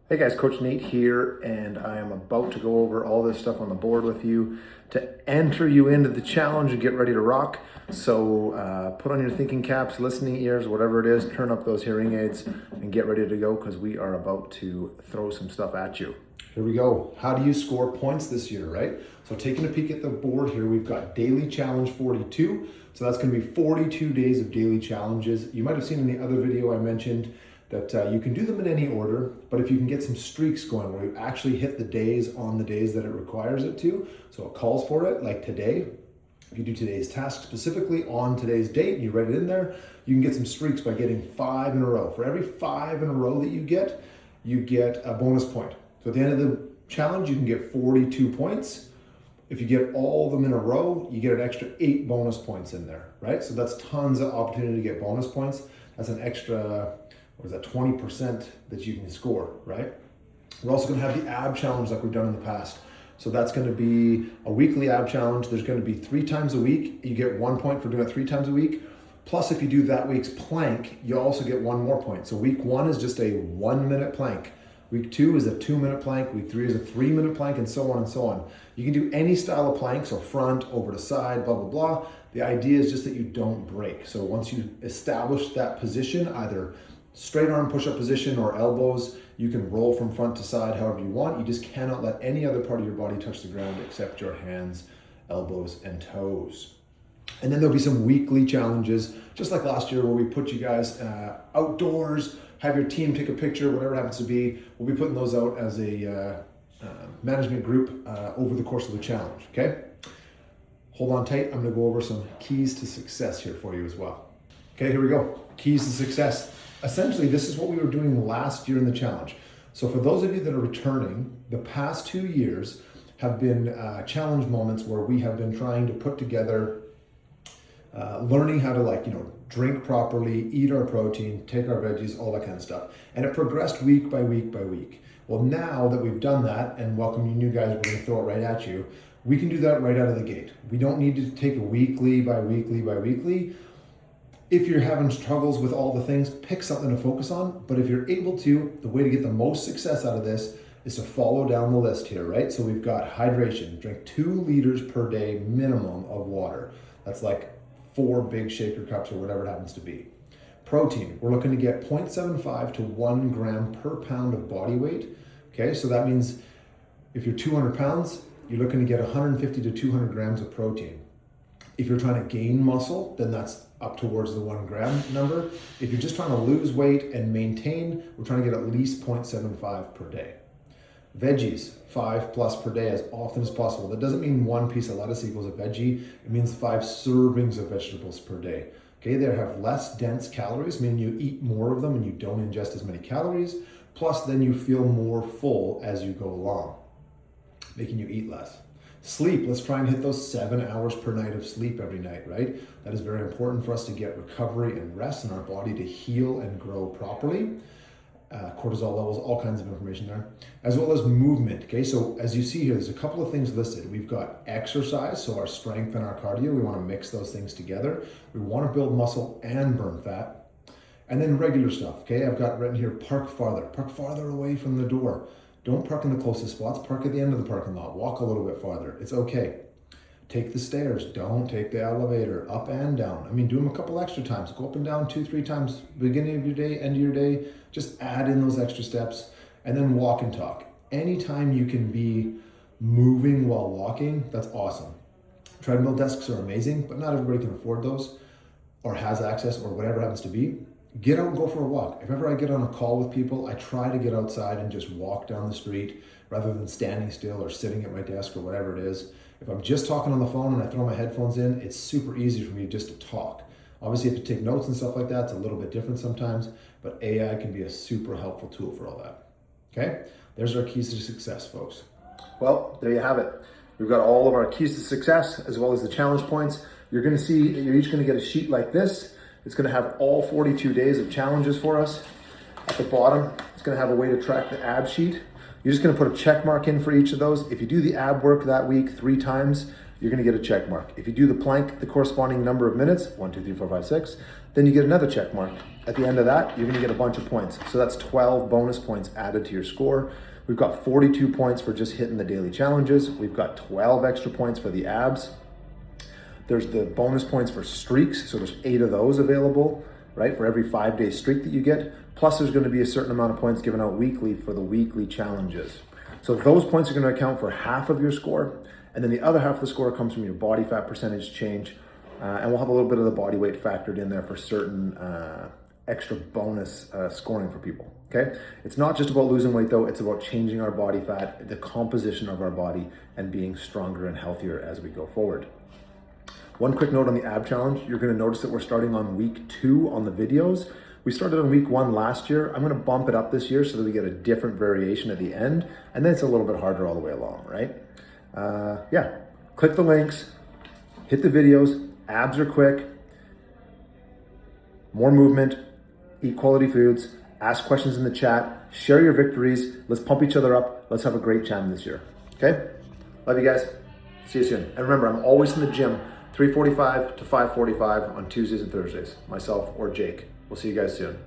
Hey guys, Coach Nate here, and I am about to go over all this stuff on the board with you to enter you into the challenge and get ready to rock. So put on your thinking caps, listening ears, whatever it is, turn up those hearing aids and get ready to go because we are about to throw some stuff at you. Here we go. How do you score points this year, right? So taking a peek at the board here, we've got Daily Challenge 42. So that's going to be 42 days of daily challenges. You might have seen in the other video I mentioned that you can do them in any order, but if you can get some streaks going where you actually hit the days on the days that it requires it to, so it calls for it, like today, if you do today's task specifically on today's date and you write it in there, you can get some streaks by getting 5 in a row. For every 5 in a row that you get a bonus point. So at the end of the challenge, you can get 42 points. If you get all of them in a row, you get an extra 8 bonus points in there, right? So that's tons of opportunity to get bonus points. That's an extra, 20% that you can score, right? We're also gonna have the ab challenge like we've done in the past. So that's gonna be a weekly ab challenge. There's gonna be 3 times a week. You get 1 point for doing it 3 times a week. Plus, if you do that week's plank, you also get 1 more point. So week 1 is just a 1-minute plank. Week 2 is a 2-minute plank. Week 3 is a 3-minute plank, and so on and so on. You can do any style of plank, so front, over to side, blah, blah, blah. The idea is just that you don't break. So once you establish that position, either straight arm push-up position or elbows, you can roll from front to side however you want. You just cannot let any other part of your body touch the ground except your hands, elbows, and toes. And then there'll be some weekly challenges, just like last year where we put you guys outdoors, have your team take a picture, whatever it happens to be. We'll be putting those out as a management group over the course of the challenge, okay? Hold on tight, I'm gonna go over some keys to success here for you as well. Okay, here we go, keys to success. Essentially, this is what we were doing last year in the challenge. So for those of you that are returning, the past 2 years have been challenge moments where we have been trying to put together learning how to drink properly, eat our protein, take our veggies, all that kind of stuff. And it progressed week by week by week. Well, now that we've done that and welcome you new guys, we're gonna throw it right at you. We can do that right out of the gate. We don't need to take a weekly by weekly by weekly. If you're having struggles with all the things, pick something to focus on. But if you're able to, the way to get the most success out of this is to follow down the list here, right? So we've got hydration, drink 2 liters per day minimum of water. That's like 4 big shaker cups or whatever it happens to be. Protein, we're looking to get 0.75 to 1 gram per pound of body weight. Okay, so that means if you're 200 pounds, you're looking to get 150 to 200 grams of protein. If you're trying to gain muscle, then that's up towards the 1 gram number. If you're just trying to lose weight and maintain, we're trying to get at least 0.75 per day. Veggies, 5+ per day as often as possible. That doesn't mean 1 piece of lettuce equals a veggie. It means 5 servings of vegetables per day. Okay, they have less dense calories, meaning you eat more of them and you don't ingest as many calories. Plus, then you feel more full as you go along, making you eat less. Sleep, let's try and hit those 7 hours per night of sleep every night, right? That is very important for us to get recovery and rest in our body to heal and grow properly. Cortisol levels, all kinds of information there, as well as movement. Okay, so as you see here, there's a couple of things listed. We've got exercise, so our strength and our cardio. We want to mix those things together. We want to build muscle and burn fat. And then regular stuff. Okay, I've got written here, park farther away from the door. Don't park in the closest spots, park at the end of the parking lot. Walk a little bit farther, it's okay. Take the stairs, don't take the elevator, up and down. I mean, do them a couple extra times. Go up and down 2-3 times, beginning of your day, end of your day. Just add in those extra steps and then walk and talk. Anytime you can be moving while walking, that's awesome. Treadmill desks are amazing, but not everybody can afford those or has access or whatever happens to be. Get out and go for a walk. If ever I get on a call with people, I try to get outside and just walk down the street rather than standing still or sitting at my desk or whatever it is. If I'm just talking on the phone and I throw my headphones in, it's super easy for me just to talk. Obviously, if you take notes and stuff like that, it's a little bit different sometimes, but AI can be a super helpful tool for all that. Okay, there's our keys to success, folks. Well, there you have it. We've got all of our keys to success as well as the challenge points. You're gonna see that you're each gonna get a sheet like this. It's gonna have all 42 days of challenges for us. At the bottom, it's gonna have a way to track the ab sheet. You're just gonna put a check mark in for each of those. If you do the ab work that week 3 times, you're gonna get a check mark. If you do the plank, the corresponding number of minutes, 1, 2, 3, 4, 5, 6, then you get another check mark. At the end of that, you're gonna get a bunch of points. So that's 12 bonus points added to your score. We've got 42 points for just hitting the daily challenges. We've got 12 extra points for the abs. There's the bonus points for streaks. So there's 8 of those available, right? For every 5-day streak that you get. Plus there's gonna be a certain amount of points given out weekly for the weekly challenges. So those points are gonna account for half of your score. And then the other half of the score comes from your body fat percentage change. And we'll have a little bit of the body weight factored in there for certain extra bonus scoring for people, okay? It's not just about losing weight though, it's about changing our body fat, the composition of our body, and being stronger and healthier as we go forward. One quick note on the ab challenge, you're gonna notice that we're starting on week 2 on the videos. We started on week 1 last year. I'm gonna bump it up this year so that we get a different variation at the end, and then it's a little bit harder all the way along, right? Yeah, click the links, hit the videos, abs are quick, more movement, eat quality foods, ask questions in the chat, share your victories, let's pump each other up, let's have a great jam this year, okay? Love you guys, see you soon. And remember, I'm always in the gym, 3:45 to 5:45 on Tuesdays and Thursdays, myself or Jake. We'll see you guys soon.